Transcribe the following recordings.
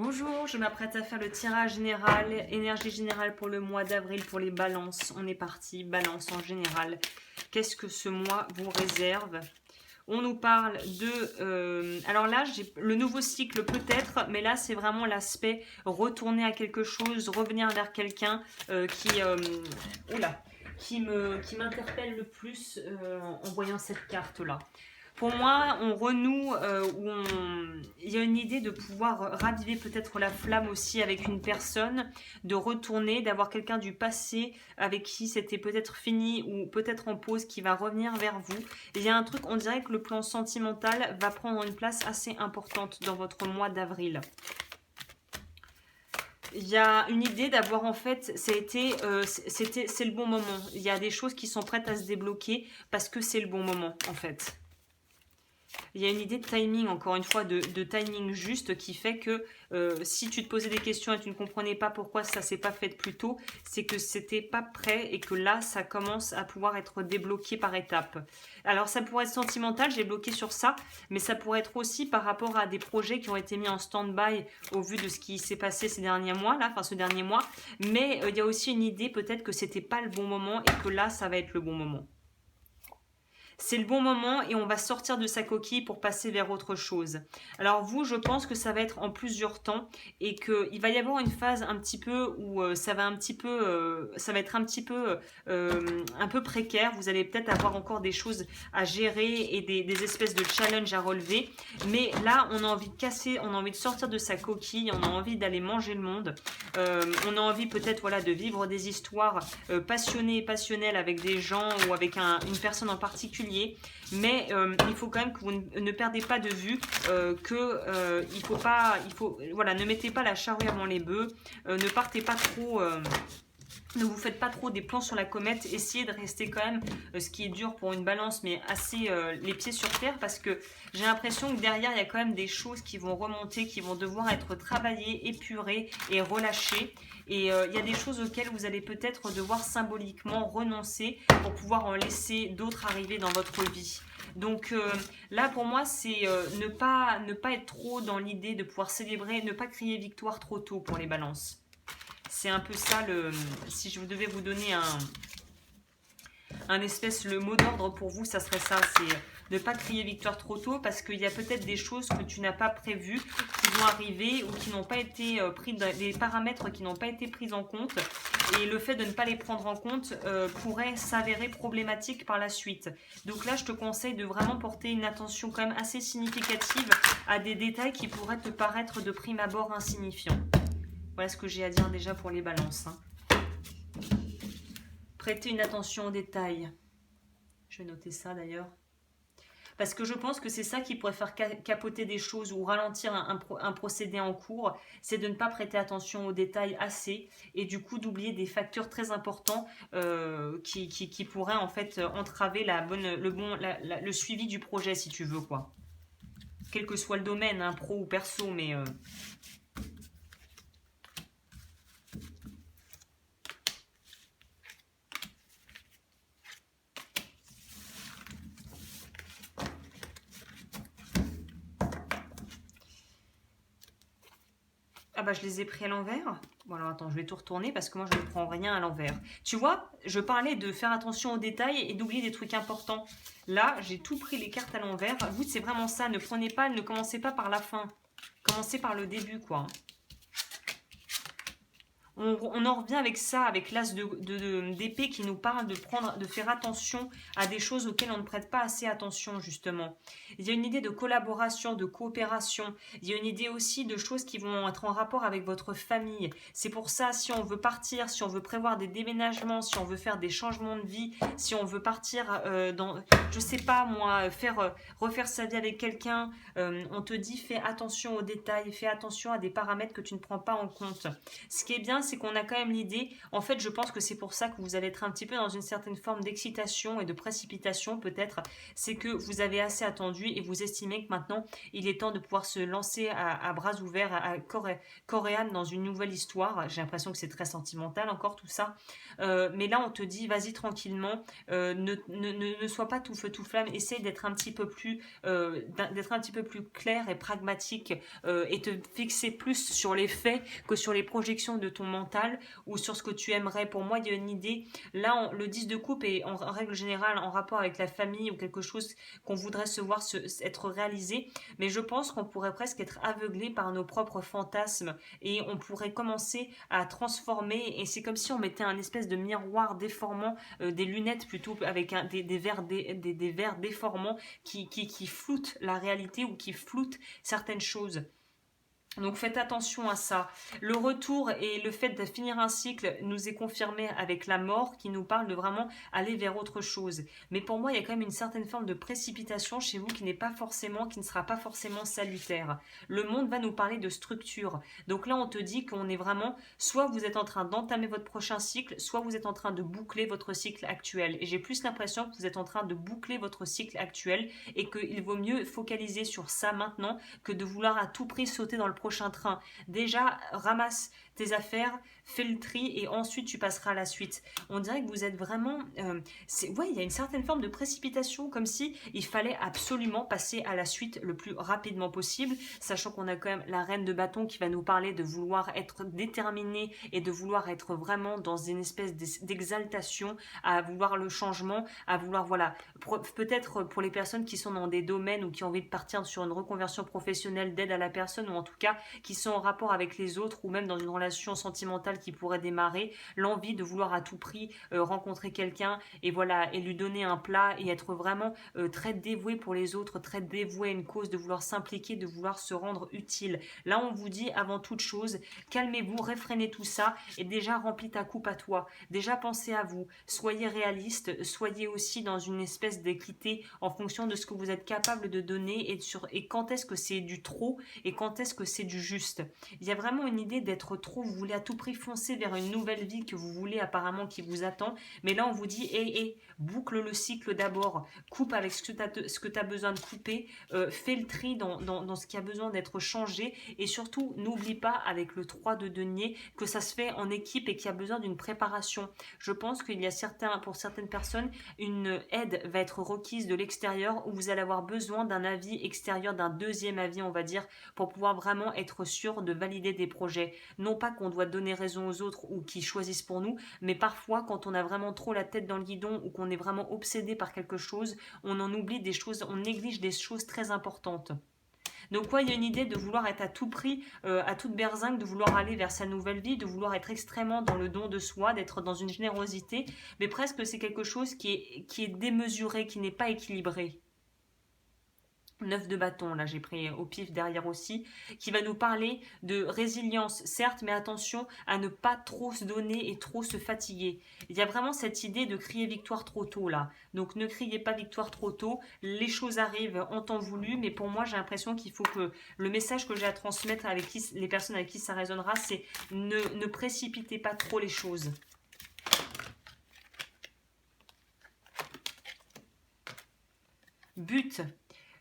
Bonjour, je m'apprête à faire le tirage général, énergie générale pour le mois d'avril pour les balances. On est parti, balance en général. Qu'est-ce que ce mois vous réserve? On nous parle de... alors là, j'ai le nouveau cycle peut-être, mais là, c'est vraiment l'aspect retourner à quelque chose, revenir vers quelqu'un oula, qui m'interpelle le plus en voyant cette carte-là. Pour moi, on renoue, il y a une idée de pouvoir raviver peut-être la flamme aussi avec une personne, de retourner, d'avoir quelqu'un du passé avec qui c'était peut-être fini ou peut-être en pause qui va revenir vers vous. Et il y a un truc, on dirait que le plan sentimental va prendre une place assez importante dans votre mois d'avril. Il y a une idée d'avoir en fait, c'est le bon moment. Il y a des choses qui sont prêtes à se débloquer parce que c'est le bon moment en fait. Il y a une idée de timing, encore une fois, de timing juste qui fait que si tu te posais des questions et tu ne comprenais pas pourquoi ça s'est pas fait plus tôt, c'est que c'était pas prêt et que là, ça commence à pouvoir être débloqué par étapes. Alors, ça pourrait être sentimental, j'ai bloqué sur ça, mais ça pourrait être aussi par rapport à des projets qui ont été mis en stand-by au vu de ce qui s'est passé ces derniers mois, là, enfin ce dernier mois. Mais il y a aussi une idée peut-être que c'était pas le bon moment et que là, ça va être le bon moment. C'est le bon moment et on va sortir de sa coquille pour passer vers autre chose. Alors vous, je pense que ça va être en plusieurs temps et qu'il va y avoir une phase un petit peu où ça va être un peu précaire. Vous allez peut-être avoir encore des choses à gérer et des espèces de challenges à relever. Mais là, on a envie de casser, on a envie de sortir de sa coquille, on a envie d'aller manger le monde. On a envie peut-être de vivre des histoires passionnées et passionnelles avec des gens ou avec une personne en particulier. Mais il faut quand même que vous ne perdez pas de vue ne mettez pas la charrue avant les bœufs, ne partez pas trop. Ne vous faites pas trop des plans sur la comète, essayez de rester quand même, ce qui est dur pour une balance, mais assez les pieds sur terre, parce que j'ai l'impression que derrière, il y a quand même des choses qui vont remonter, qui vont devoir être travaillées, épurées et relâchées. Et il y a des choses auxquelles vous allez peut-être devoir symboliquement renoncer pour pouvoir en laisser d'autres arriver dans votre vie. Donc là, pour moi, c'est ne pas être trop dans l'idée de pouvoir célébrer, ne pas crier victoire trop tôt pour les balances. C'est un peu ça, si je devais vous donner le mot d'ordre pour vous, ça serait ça, c'est ne pas crier victoire trop tôt parce qu'il y a peut-être des choses que tu n'as pas prévues qui vont arriver ou qui n'ont pas été des paramètres qui n'ont pas été pris en compte. Et le fait de ne pas les prendre en compte pourrait s'avérer problématique par la suite. Donc là, je te conseille de vraiment porter une attention quand même assez significative à des détails qui pourraient te paraître de prime abord insignifiants. Voilà ce que j'ai à dire déjà pour les balances. Prêtez une attention aux détails. Je vais noter ça d'ailleurs. Parce que je pense que c'est ça qui pourrait faire capoter des choses ou ralentir un procédé en cours, c'est de ne pas prêter attention aux détails assez et du coup d'oublier des facteurs très importants qui pourraient en fait entraver le suivi du projet si tu veux quoi. Quel que soit le domaine, pro ou perso, mais... Ah bah je les ai pris à l'envers. Bon alors attends, je vais tout retourner parce que moi je ne prends rien à l'envers. Tu vois, je parlais de faire attention aux détails et d'oublier des trucs importants. Là, j'ai tout pris les cartes à l'envers. Vous, c'est vraiment ça. Ne commencez pas par la fin. Commencez par le début, quoi. On en revient avec ça, avec l'as d'épée qui nous parle de faire attention à des choses auxquelles on ne prête pas assez attention, justement. Il y a une idée de collaboration, de coopération. Il y a une idée aussi de choses qui vont être en rapport avec votre famille. C'est pour ça, si on veut partir, si on veut prévoir des déménagements, si on veut faire des changements de vie, si on veut partir je sais pas moi, refaire sa vie avec quelqu'un, on te dit fais attention aux détails, fais attention à des paramètres que tu ne prends pas en compte. Ce qui est bien, bien, c'est qu'on a quand même l'idée, en fait, je pense que c'est pour ça que vous allez être un petit peu dans une certaine forme d'excitation et de précipitation peut-être, c'est que vous avez assez attendu et vous estimez que maintenant, il est temps de pouvoir se lancer à bras ouverts, à corps et âme dans une nouvelle histoire. J'ai l'impression que c'est très sentimental encore tout ça. Mais là, on te dit, vas-y tranquillement, ne sois pas tout feu tout flamme, essaye d'être un petit peu plus clair et pragmatique et te fixer plus sur les faits que sur les projections de ton mental ou sur ce que tu aimerais. Pour moi, il y a une idée. Là, le 10 de coupe est en règle générale en rapport avec la famille ou quelque chose qu'on voudrait se voir être réalisé. Mais je pense qu'on pourrait presque être aveuglé par nos propres fantasmes et on pourrait commencer à transformer. Et c'est comme si on mettait un espèce de miroir déformant, des lunettes plutôt avec des verres déformants qui floutent la réalité ou qui floutent certaines choses. Donc faites attention à ça. Le retour et le fait de finir un cycle nous est confirmé avec la mort qui nous parle de vraiment aller vers autre chose. Mais pour moi, il y a quand même une certaine forme de précipitation chez vous qui ne sera pas forcément salutaire. Le monde va nous parler de structure. Donc là, on te dit qu'on est vraiment, soit vous êtes en train d'entamer votre prochain cycle, soit vous êtes en train de boucler votre cycle actuel. Et j'ai plus l'impression que vous êtes en train de boucler votre cycle actuel et qu'il vaut mieux focaliser sur ça maintenant que de vouloir à tout prix sauter dans le prochain train. Déjà, ramasse tes affaires, fais le tri et ensuite tu passeras à la suite. On dirait que vous êtes vraiment... il y a une certaine forme de précipitation, comme si il fallait absolument passer à la suite le plus rapidement possible, sachant qu'on a quand même la reine de bâton qui va nous parler de vouloir être déterminée et de vouloir être vraiment dans une espèce d'exaltation, à vouloir le changement, à vouloir, voilà, peut-être pour les personnes qui sont dans des domaines ou qui ont envie de partir sur une reconversion professionnelle d'aide à la personne, ou en tout cas qui sont en rapport avec les autres, ou même dans une relation sentimentale qui pourrait démarrer, l'envie de vouloir à tout prix rencontrer quelqu'un et voilà, et lui donner un plat et être vraiment très dévoué pour les autres, très dévoué à une cause, de vouloir s'impliquer, de vouloir se rendre utile. Là, on vous dit avant toute chose, calmez-vous, réfrénez tout ça et déjà remplis ta coupe à toi. Déjà pensez à vous, soyez réaliste, soyez aussi dans une espèce d'équité en fonction de ce que vous êtes capable de donner et quand est-ce que c'est du trop et quand est-ce que c'est du juste. Il y a vraiment une idée d'être trop, vous voulez à tout prix foncer vers une nouvelle vie que vous voulez apparemment qui vous attend, mais là on vous dit boucle le cycle d'abord, coupe avec ce que tu as besoin de couper, fais le tri dans ce qui a besoin d'être changé et surtout n'oublie pas avec le 3 de denier que ça se fait en équipe et qu'il y a besoin d'une préparation. Je pense qu'il y a pour certaines personnes, une aide va être requise de l'extérieur où vous allez avoir besoin d'un avis extérieur, d'un deuxième avis on va dire, pour pouvoir vraiment être sûr de valider des projets. Non pas qu'on doit donner raison aux autres ou qu'ils choisissent pour nous, mais parfois quand on a vraiment trop la tête dans le guidon ou qu'on est vraiment obsédé par quelque chose, on en oublie des choses, on néglige des choses très importantes. Donc il y a une idée de vouloir être à tout prix, à toute berzingue, de vouloir aller vers sa nouvelle vie, de vouloir être extrêmement dans le don de soi, d'être dans une générosité, mais presque c'est quelque chose qui est démesuré, qui n'est pas équilibré. 9 de bâton, là j'ai pris au pif derrière aussi, qui va nous parler de résilience, certes, mais attention à ne pas trop se donner et trop se fatiguer. Il y a vraiment cette idée de crier victoire trop tôt là, donc ne criez pas victoire trop tôt, les choses arrivent en temps voulu, mais pour moi j'ai l'impression qu'il faut que le message que j'ai à transmettre avec les personnes avec qui ça résonnera, c'est ne précipitez pas trop les choses. But.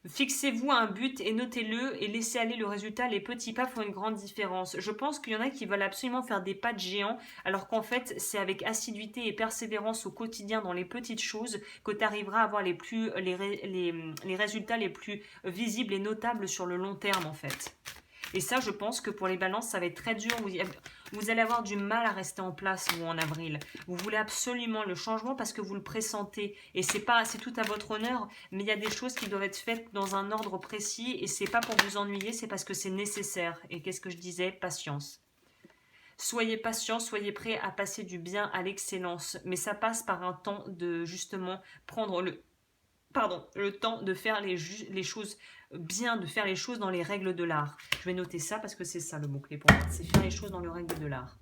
Fixez-vous un but et notez-le et laissez aller le résultat. Les petits pas font une grande différence. Je pense qu'il y en a qui veulent absolument faire des pas de géant, alors qu'en fait, c'est avec assiduité et persévérance au quotidien dans les petites choses que tu arriveras à avoir les résultats les plus visibles et notables sur le long terme en fait. Et ça, je pense que pour les balances, ça va être très dur. Vous allez avoir du mal à rester en place, vous, en avril. Vous voulez absolument le changement parce que vous le pressentez. Et c'est tout à votre honneur, mais il y a des choses qui doivent être faites dans un ordre précis. Et c'est pas pour vous ennuyer, c'est parce que c'est nécessaire. Et qu'est-ce que je disais? Patience. Soyez patient, soyez prêt à passer du bien à l'excellence. Mais ça passe par un temps de, justement, prendre le temps de faire les choses bien, de faire les choses dans les règles de l'art. Je vais noter ça parce que c'est ça le mot-clé pour moi. C'est faire les choses dans les règles de l'art.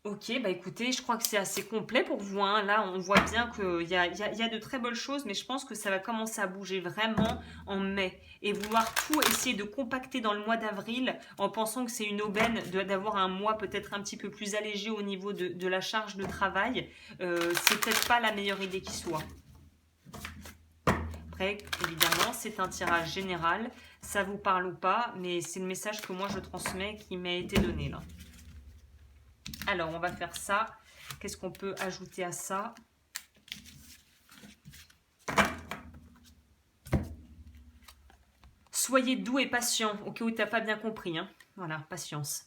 Ok, bah écoutez, je crois que c'est assez complet pour vous, hein. Là, on voit bien qu'il y a de très bonnes choses, mais je pense que ça va commencer à bouger vraiment en mai. Et vouloir tout essayer de compacter dans le mois d'avril en pensant que c'est une aubaine d'avoir un mois peut-être un petit peu plus allégé au niveau de la charge de travail, c'est peut-être pas la meilleure idée qui soit. Après, évidemment, c'est un tirage général, ça vous parle ou pas, mais c'est le message que moi je transmets qui m'a été donné là. Alors, on va faire ça. Qu'est-ce qu'on peut ajouter à ça? Soyez doux et patient, au cas où tu n'as pas bien compris. Hein. Voilà, patience.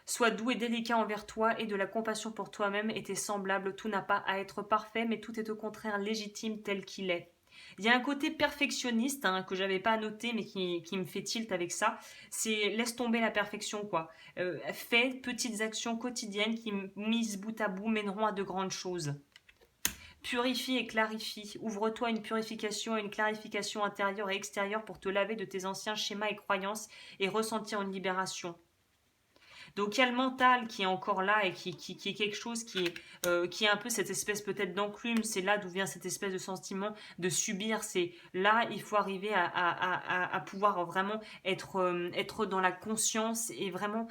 Sois doux et délicat envers toi et de la compassion pour toi-même et tes semblables. Tout n'a pas à être parfait, mais tout est au contraire légitime tel qu'il est. Il y a un côté perfectionniste hein, que j'avais pas noté mais qui me fait tilt avec ça. C'est laisse tomber la perfection quoi. Fais petites actions quotidiennes qui mises bout à bout mèneront à de grandes choses. Purifie et clarifie. Ouvre-toi à une purification et une clarification intérieure et extérieure pour te laver de tes anciens schémas et croyances et ressentir une libération. Donc il y a le mental qui est encore là et qui est quelque chose qui est un peu cette espèce peut-être d'enclume. C'est là d'où vient cette espèce de sentiment de subir. C'est là il faut arriver à pouvoir vraiment être dans la conscience et vraiment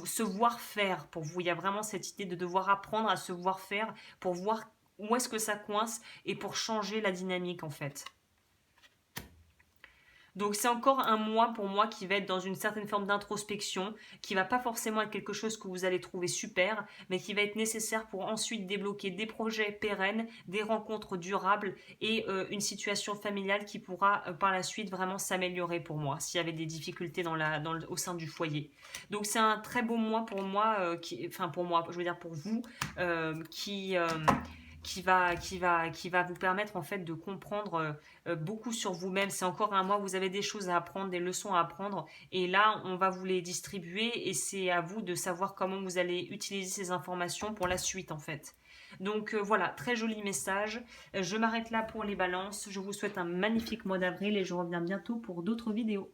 se voir faire pour vous. Il y a vraiment cette idée de devoir apprendre à se voir faire pour voir où est-ce que ça coince et pour changer la dynamique en fait. Donc c'est encore un mois pour moi qui va être dans une certaine forme d'introspection, qui va pas forcément être quelque chose que vous allez trouver super, mais qui va être nécessaire pour ensuite débloquer des projets pérennes, des rencontres durables et une situation familiale qui pourra par la suite vraiment s'améliorer pour moi s'il y avait des difficultés au sein du foyer. Donc c'est un très beau mois pour moi, enfin pour moi, je veux dire pour vous, qui va vous permettre en fait de comprendre beaucoup sur vous-même. C'est encore un mois, vous avez des choses à apprendre, des leçons à apprendre et là on va vous les distribuer et c'est à vous de savoir comment vous allez utiliser ces informations pour la suite en fait. Donc voilà, très joli message. Je m'arrête là pour les balances. Je vous souhaite un magnifique mois d'avril et je reviens bientôt pour d'autres vidéos.